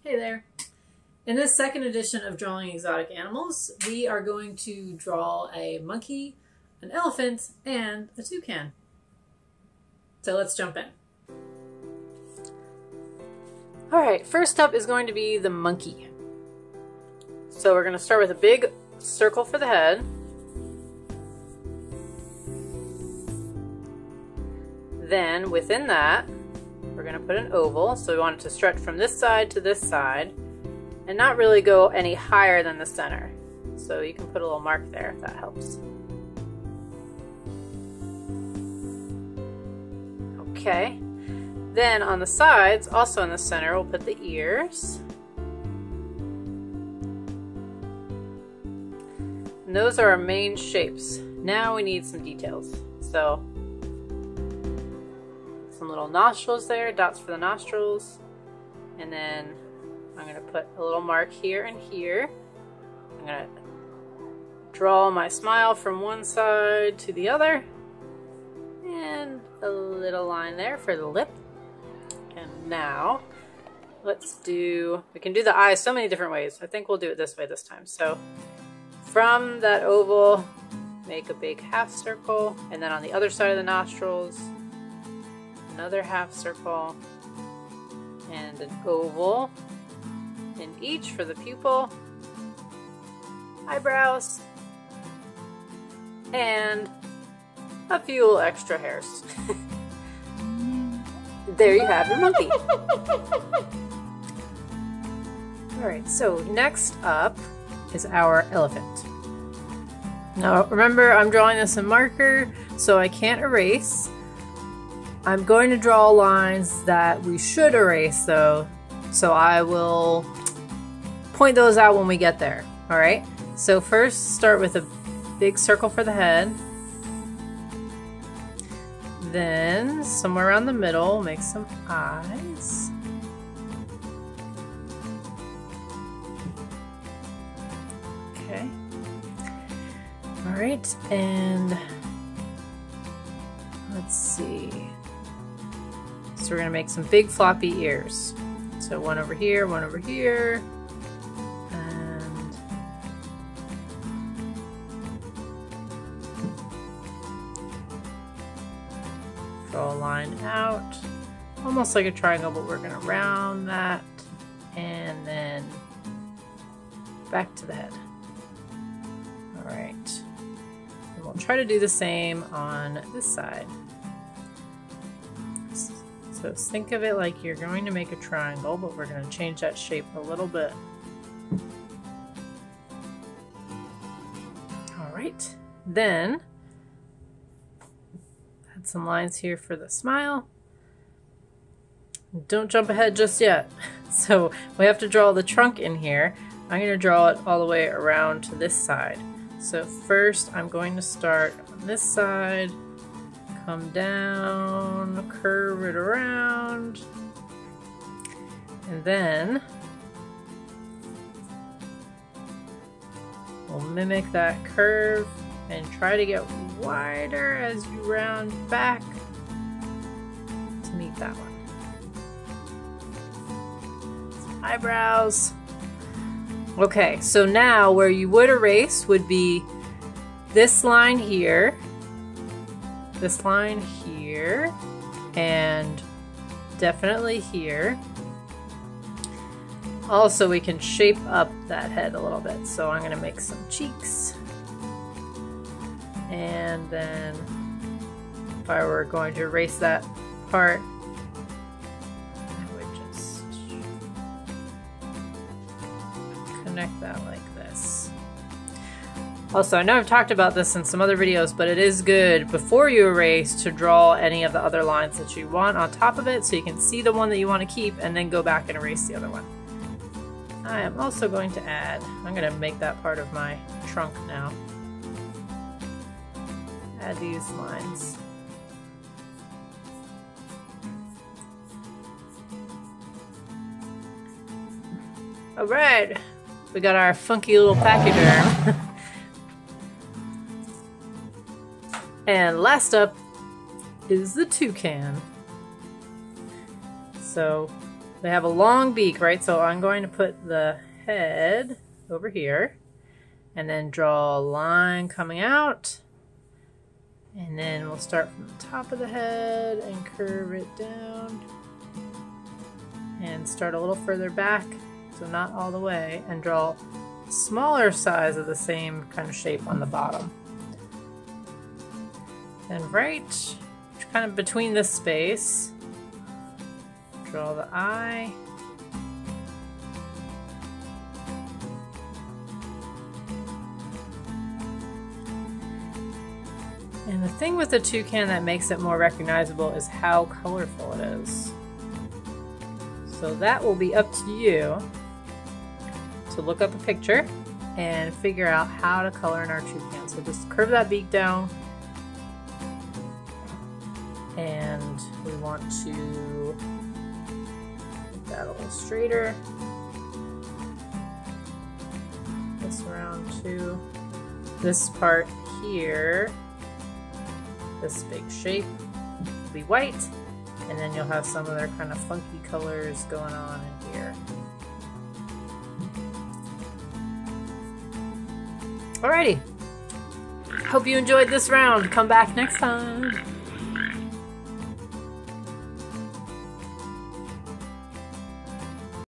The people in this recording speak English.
Hey there. In this second edition of Drawing Exotic Animals, we are going to draw a monkey, an elephant, and a toucan. So let's jump in. Alright, first up is going to be the monkey. So we're going to start with a big circle for the head. Then within that, we're going to put an oval, so we want it to stretch from this side to this side and not really go any higher than the center. So you can put a little mark there if that helps. Okay, then on the sides, also in the center, we'll put the ears. And those are our main shapes. Now we need some details. So some little nostrils there, dots for the nostrils, and then I'm going to put a little mark here and here. I'm going to draw my smile from one side to the other, and a little line there for the lip. And now we can do the eyes so many different ways. I think we'll do it this way this time. So from that oval, make a big half circle, and then on the other side of the nostrils, another half circle, and an oval in each for the pupil, eyebrows, and a few little extra hairs. There you have your monkey. Alright, so next up is our elephant. Now remember, I'm drawing this in marker, so I can't erase. I'm going to draw lines that we should erase though, so I will point those out when we get there. Alright, so first start with a big circle for the head. Then somewhere around the middle, make some eyes. Okay. Alright, and let's see. So we're going to make some big floppy ears. So one over here, and draw a line out, almost like a triangle, but we're going to round that and then back to the head. Alright, and we'll try to do the same on this side. So think of it like you're going to make a triangle, but we're going to change that shape a little bit. Alright, then add some lines here for the smile. Don't jump ahead just yet. So we have to draw the trunk in here. I'm going to draw it all the way around to this side. So first I'm going to start on this side, come down, curve it around, and then we'll mimic that curve and try to get wider as you round back to meet that one. Some eyebrows. Okay, so now where you would erase would be this line here, this line here, and definitely here. Also, we can shape up that head a little bit. So I'm going to make some cheeks. And then if I were going to erase that part, I would just connect that like this. Also, I know I've talked about this in some other videos, but it is good before you erase to draw any of the other lines that you want on top of it so you can see the one that you want to keep and then go back and erase the other one. I am also going to add, I'm going to make that part of my trunk now. Add these lines. Alright, we got our funky little pachyderm. And last up is the toucan. So They have a long beak, right? So I'm going to put the head over here and then draw a line coming out. And then we'll start from the top of the head and curve it down. And start a little further back, so not all the way, and draw a smaller size of the same kind of shape on the bottom. And right kind of between this space, draw the eye. And the thing with the toucan that makes it more recognizable is how colorful it is. So that will be up to you to look up a picture and figure out how to color in our toucan. So just curve that beak down. And we want to make that a little straighter. This around too. This part here, this big shape, will be white. And then you'll have some of their kind of funky colors going on in here. Alrighty. Hope you enjoyed this round. Come back next time.